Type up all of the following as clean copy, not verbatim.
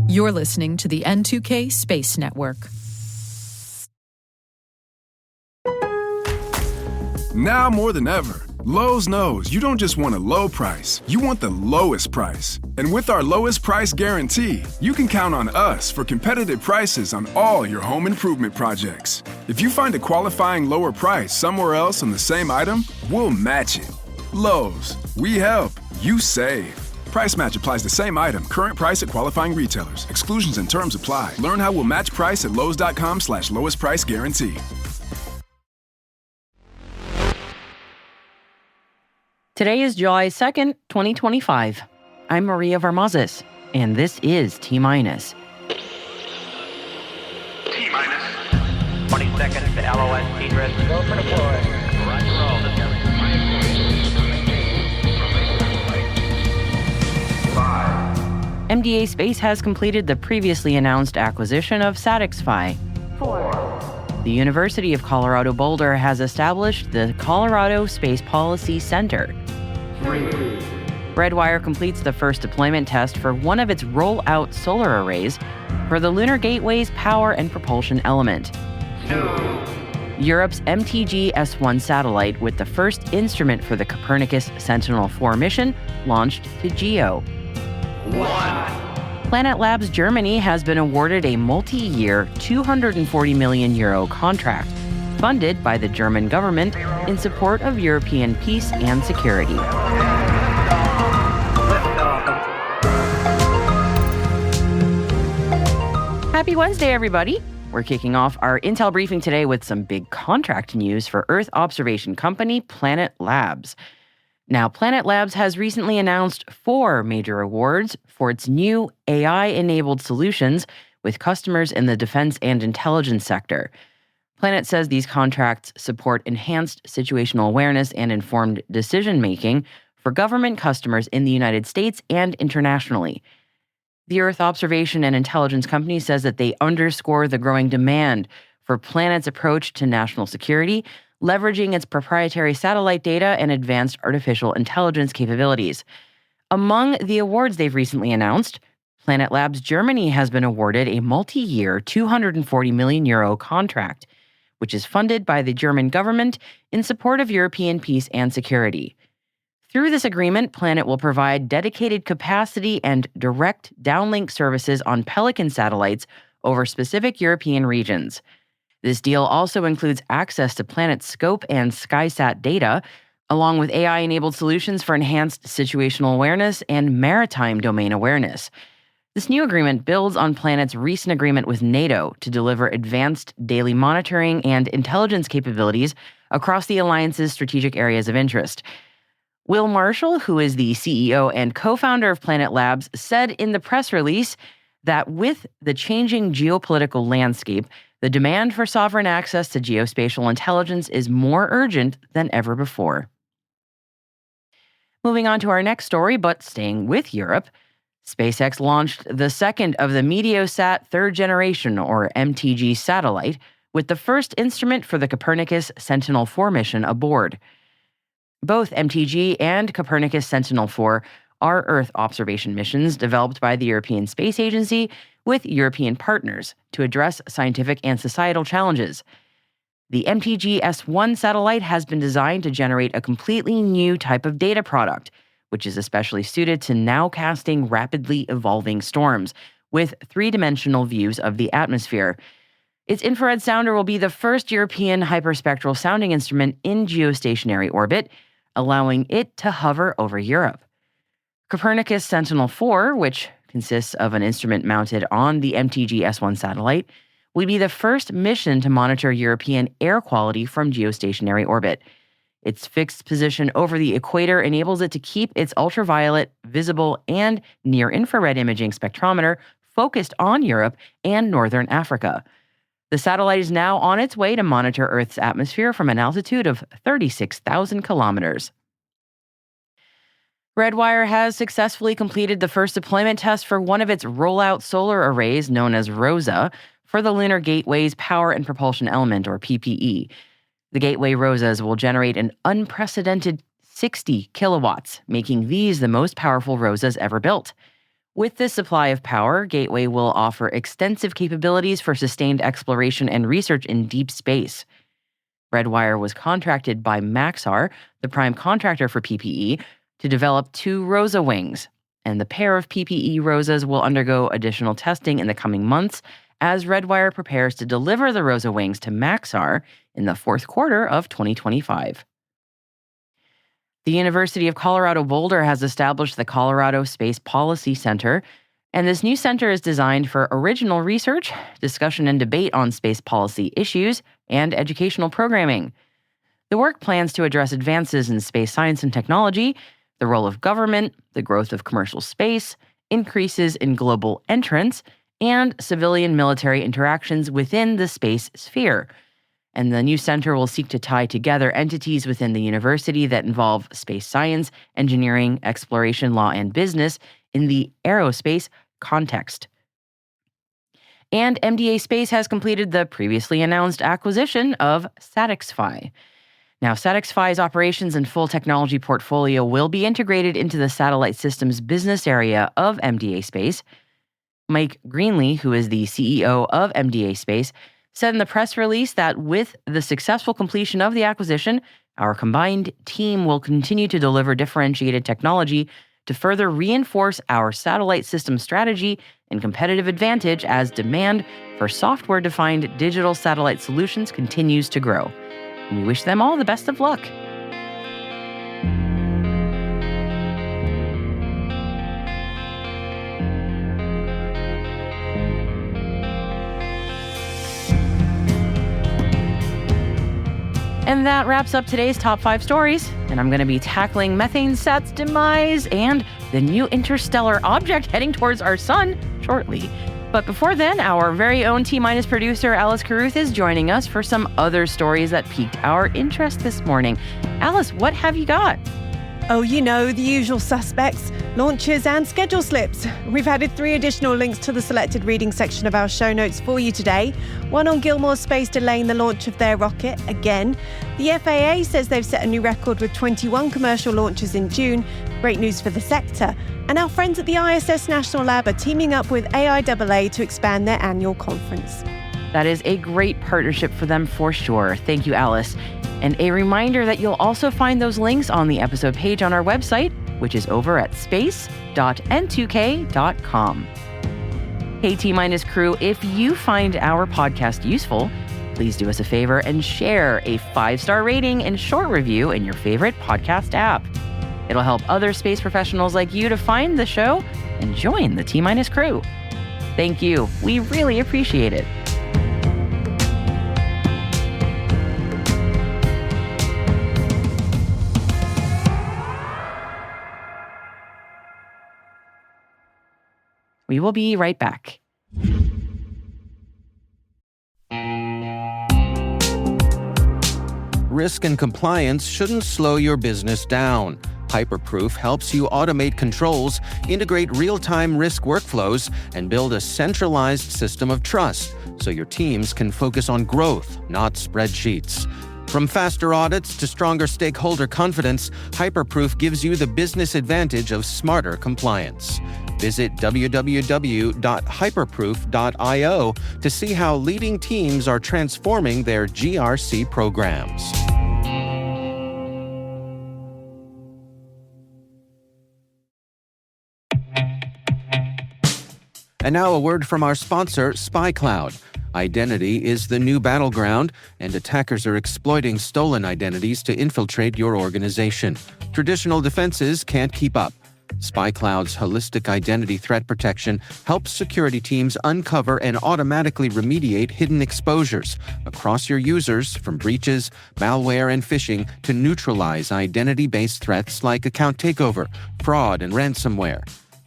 You're listening to the N2K Space Network. Now more than ever, Lowe's knows you don't just want a low price, you want the lowest price. And with our lowest price guarantee, you can count on us for competitive prices on all your home improvement projects. If you find a qualifying lower price somewhere else on the same item, we'll match it. Lowe's, we help, you save. Price match applies the same item, current price at qualifying retailers. Exclusions and terms apply. Learn how we'll match price at lowes.com/lowest price guarantee. Today is July 2nd, 2025. I'm Maria Varmazes, and this is T-Minus. T-Minus. 20 seconds to LOS T-Drift. Go for deploy. Roger, roll. 5. MDA Space has completed the previously announced acquisition of Satixfy. 4. The University of Colorado Boulder has established the Colorado Space Policy Center. 3. Redwire completes the first deployment test for one of its roll-out solar arrays for the Lunar Gateway's power and propulsion element. 2. Europe's MTG S1 satellite with the first instrument for the Copernicus Sentinel-4 mission launched to GEO. 1. Planet Labs Germany has been awarded a multi-year €240 million contract, funded by the German government in support of European peace and security. Happy Wednesday, everybody! We're kicking off our Intel briefing today with some big contract news for Earth observation company Planet Labs. Now, Planet Labs has recently announced 4 major awards for its new AI-enabled solutions with customers in the defense and intelligence sector. Planet says these contracts support enhanced situational awareness and informed decision-making for government customers in the United States and internationally. The Earth Observation and Intelligence Company says that they underscore the growing demand for Planet's approach to national security, leveraging its proprietary satellite data and advanced artificial intelligence capabilities. Among the awards they've recently announced, Planet Labs Germany has been awarded a multi-year €240 million contract, which is funded by the German government in support of European peace and security. Through this agreement, Planet will provide dedicated capacity and direct downlink services on Pelican satellites over specific European regions. This deal also includes access to Planet's scope and SkySat data, along with AI-enabled solutions for enhanced situational awareness and maritime domain awareness. This new agreement builds on Planet's recent agreement with NATO to deliver advanced daily monitoring and intelligence capabilities across the alliance's strategic areas of interest. Will Marshall, who is the CEO and co-founder of Planet Labs, said in the press release that with the changing geopolitical landscape, the demand for sovereign access to geospatial intelligence is more urgent than ever before. Moving on to our next story, but staying with Europe, SpaceX launched the second of the Meteosat third generation, or MTG, satellite, with the first instrument for the Copernicus Sentinel-4 mission aboard. Both MTG and Copernicus Sentinel-4 are Earth observation missions developed by the European Space Agency with European partners to address scientific and societal challenges. The MTG S1 satellite has been designed to generate a completely new type of data product, which is especially suited to nowcasting rapidly evolving storms with 3-dimensional views of the atmosphere. Its infrared sounder will be the first European hyperspectral sounding instrument in geostationary orbit, allowing it to hover over Europe. Copernicus Sentinel-4, which consists of an instrument mounted on the MTG S1 satellite, will be the first mission to monitor European air quality from geostationary orbit. Its fixed position over the equator enables it to keep its ultraviolet, visible, and near-infrared imaging spectrometer focused on Europe and northern Africa. The satellite is now on its way to monitor Earth's atmosphere from an altitude of 36,000 kilometers. Redwire has successfully completed the first deployment test for one of its rollout solar arrays, known as ROSA, for the Lunar Gateway's power and propulsion element, or PPE. The Gateway ROSAs will generate an unprecedented 60 kilowatts, making these the most powerful ROSAs ever built. With this supply of power, Gateway will offer extensive capabilities for sustained exploration and research in deep space. Redwire was contracted by Maxar, the prime contractor for PPE, to develop 2 ROSA wings, and the pair of PPE ROSAs will undergo additional testing in the coming months as Redwire prepares to deliver the ROSA wings to Maxar in the fourth quarter of 2025. The University of Colorado Boulder has established the Colorado Space Policy Center, and this new center is designed for original research, discussion and debate on space policy issues, and educational programming. The work plans to address advances in space science and technology, the role of government, the growth of commercial space, increases in global entrance, and civilian-military interactions within the space sphere. And the new center will seek to tie together entities within the university that involve space science, engineering, exploration, law, and business in the aerospace context. And MDA Space has completed the previously announced acquisition of SatixFy. Now, SatixFy's operations and full technology portfolio will be integrated into the satellite systems business area of MDA Space. Mike Greenlee, who is the CEO of MDA Space, said in the press release that with the successful completion of the acquisition, our combined team will continue to deliver differentiated technology to further reinforce our satellite system strategy and competitive advantage as demand for software-defined digital satellite solutions continues to grow. We wish them all the best of luck. And that wraps up today's top 5 stories. And I'm going to be tackling MethaneSat's demise and the new interstellar object heading towards our sun shortly. But before then, our very own T-Minus producer, Alice Carruth, is joining us for some other stories that piqued our interest this morning. Alice, what have you got? Oh, you know, the usual suspects, launches and schedule slips. We've added 3 additional links to the selected reading section of our show notes for you today. One on Gilmour Space delaying the launch of their rocket again. The FAA says they've set a new record with 21 commercial launches in June. Great news for the sector. And our friends at the ISS National Lab are teaming up with AIAA to expand their annual conference. That is a great partnership for them for sure. Thank you, Alice. And a reminder that you'll also find those links on the episode page on our website, which is over at space.n2k.com. Hey, T-Minus crew, if you find our podcast useful, please do us a favor and share a 5-star rating and short review in your favorite podcast app. It'll help other space professionals like you to find the show and join the T-Minus crew. Thank you. We really appreciate it. We will be right back. Risk and compliance shouldn't slow your business down. Hyperproof helps you automate controls, integrate real-time risk workflows, and build a centralized system of trust so your teams can focus on growth, not spreadsheets. From faster audits to stronger stakeholder confidence, Hyperproof gives you the business advantage of smarter compliance. Visit www.hyperproof.io to see how leading teams are transforming their GRC programs. And now a word from our sponsor, SpyCloud. Identity is the new battleground, and attackers are exploiting stolen identities to infiltrate your organization. Traditional defenses can't keep up. SpyCloud's holistic identity threat protection helps security teams uncover and automatically remediate hidden exposures across your users, from breaches, malware, and phishing to neutralize identity-based threats like account takeover, fraud, and ransomware.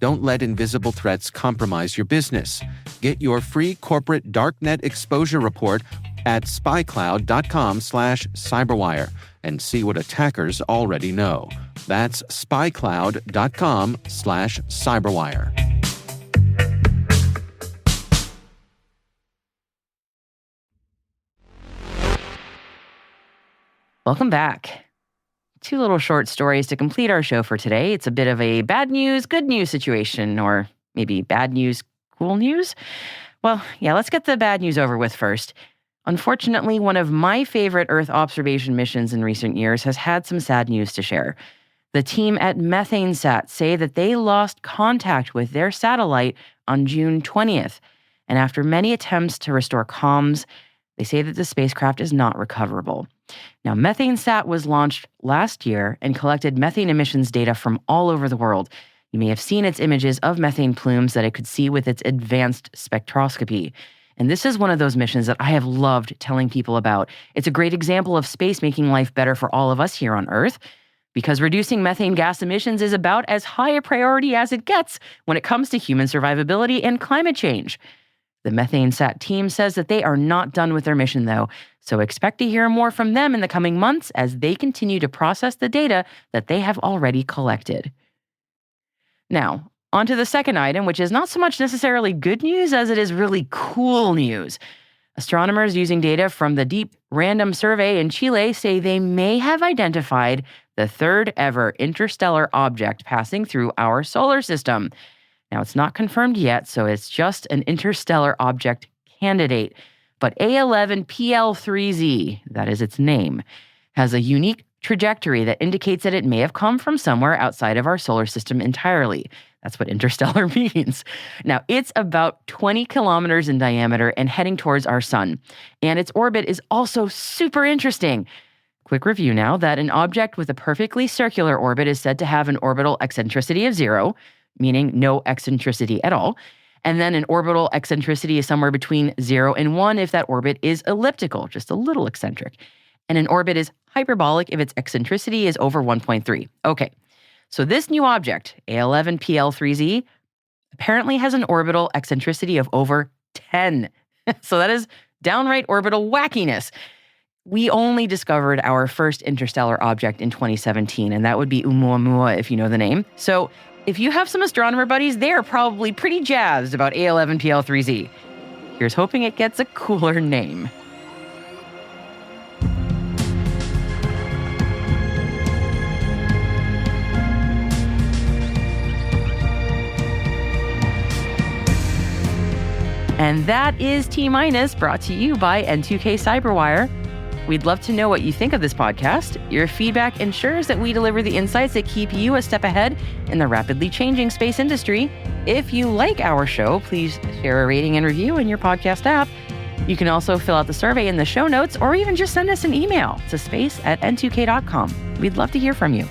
Don't let invisible threats compromise your business. Get your free corporate darknet exposure report at spycloud.com/cyberwire and see what attackers already know. That's spycloud.com/cyberwire. Welcome back. 2 little short stories to complete our show for today. It's a bit of a bad news, good news situation, or Maybe bad news, cool news? Well, yeah, let's get the bad news over with first. Unfortunately, one of my favorite Earth observation missions in recent years has had some sad news to share. The team at MethaneSat say that they lost contact with their satellite on June 20th. And after many attempts to restore comms, they say that the spacecraft is not recoverable. Now, MethaneSat was launched last year and collected methane emissions data from all over the world. You may have seen its images of methane plumes that it could see with its advanced spectroscopy. And this is one of those missions that I have loved telling people about. It's a great example of space making life better for all of us here on Earth, because reducing methane gas emissions is about as high a priority as it gets when it comes to human survivability and climate change. The MethaneSat team says that they are not done with their mission, though, so expect to hear more from them in the coming months as they continue to process the data that they have already collected. Now, on to the second item, which is not so much necessarily good news as it is really cool news. Astronomers using data from the Deep Random Survey in Chile say they may have identified the third ever interstellar object passing through our solar system. Now, it's not confirmed yet, so it's just an interstellar object candidate. But A11PL3Z, that is its name, has a unique trajectory that indicates that it may have come from somewhere outside of our solar system entirely. That's what interstellar means. Now, it's about 20 kilometers in diameter and heading towards our sun. And its orbit is also super interesting. Quick review now that an object with a perfectly circular orbit is said to have an orbital eccentricity of 0, meaning no eccentricity at all. And then an orbital eccentricity is somewhere between 0 and 1 if that orbit is elliptical, just a little eccentric. And an orbit is hyperbolic if its eccentricity is over 1.3. Okay, so this new object, A11PL3Z, apparently has an orbital eccentricity of over 10. So that is downright orbital wackiness. We only discovered our first interstellar object in 2017, and that would be Oumuamua, if you know the name. So if you have some astronomer buddies, they are probably pretty jazzed about A11PL3Z. Here's hoping it gets a cooler name. And that is T-Minus, brought to you by N2K Cyberwire. We'd love to know what you think of this podcast. Your feedback ensures that we deliver the insights that keep you a step ahead in the rapidly changing space industry. If you like our show, please share a rating and review in your podcast app. You can also fill out the survey in the show notes or even just send us an email to space@n2k.com. We'd love to hear from you.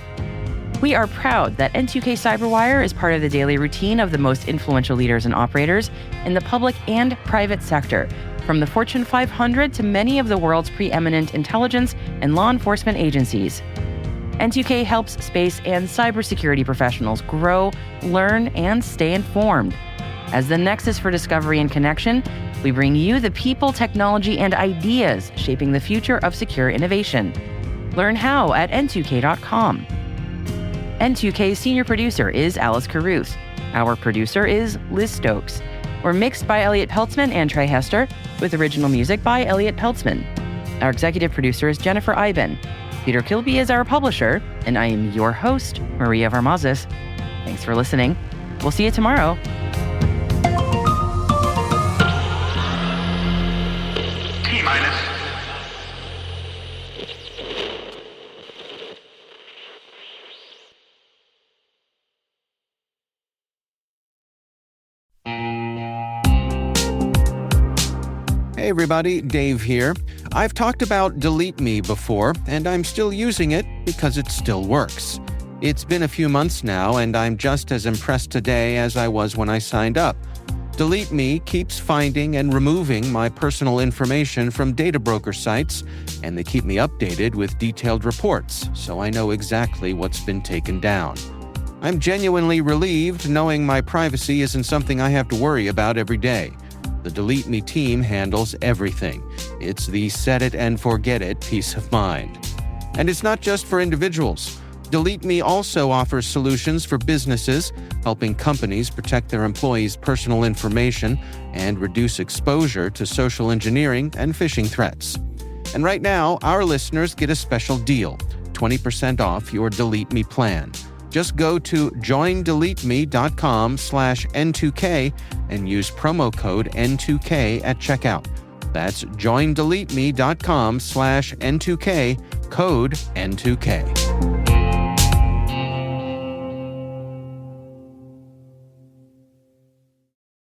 We are proud that N2K Cyberwire is part of the daily routine of the most influential leaders and operators in the public and private sector, from the Fortune 500 to many of the world's preeminent intelligence and law enforcement agencies. N2K helps space and cybersecurity professionals grow, learn, and stay informed. As the nexus for discovery and connection, we bring you the people, technology, and ideas shaping the future of secure innovation. Learn how at n2k.com. N2K's senior producer is Alice Carruth. Our producer is Liz Stokes. We're mixed by Elliot Peltzman and Trey Hester, with original music by Elliot Peltzman. Our executive producer is Jennifer Iben. Peter Kilby is our publisher, and I am your host, Maria Varmazis. Thanks for listening. We'll see you tomorrow. T-minus. Hey everybody, Dave here. I've talked about Delete Me before, and I'm still using it because it still works. It's been a few months now, and I'm just as impressed today as I was when I signed up. Delete Me keeps finding and removing my personal information from data broker sites, and they keep me updated with detailed reports, so I know exactly what's been taken down. I'm genuinely relieved knowing my privacy isn't something I have to worry about every day. The Delete Me team handles everything. It's the set it and forget it peace of mind. And it's not just for individuals. Delete Me also offers solutions for businesses, helping companies protect their employees' personal information and reduce exposure to social engineering and phishing threats. And right now, our listeners get a special deal, 20% off your Delete Me plan. Just go to joindeleteme.com/N2K and use promo code N2K at checkout. That's joindeleteme.com/N2K, code N2K.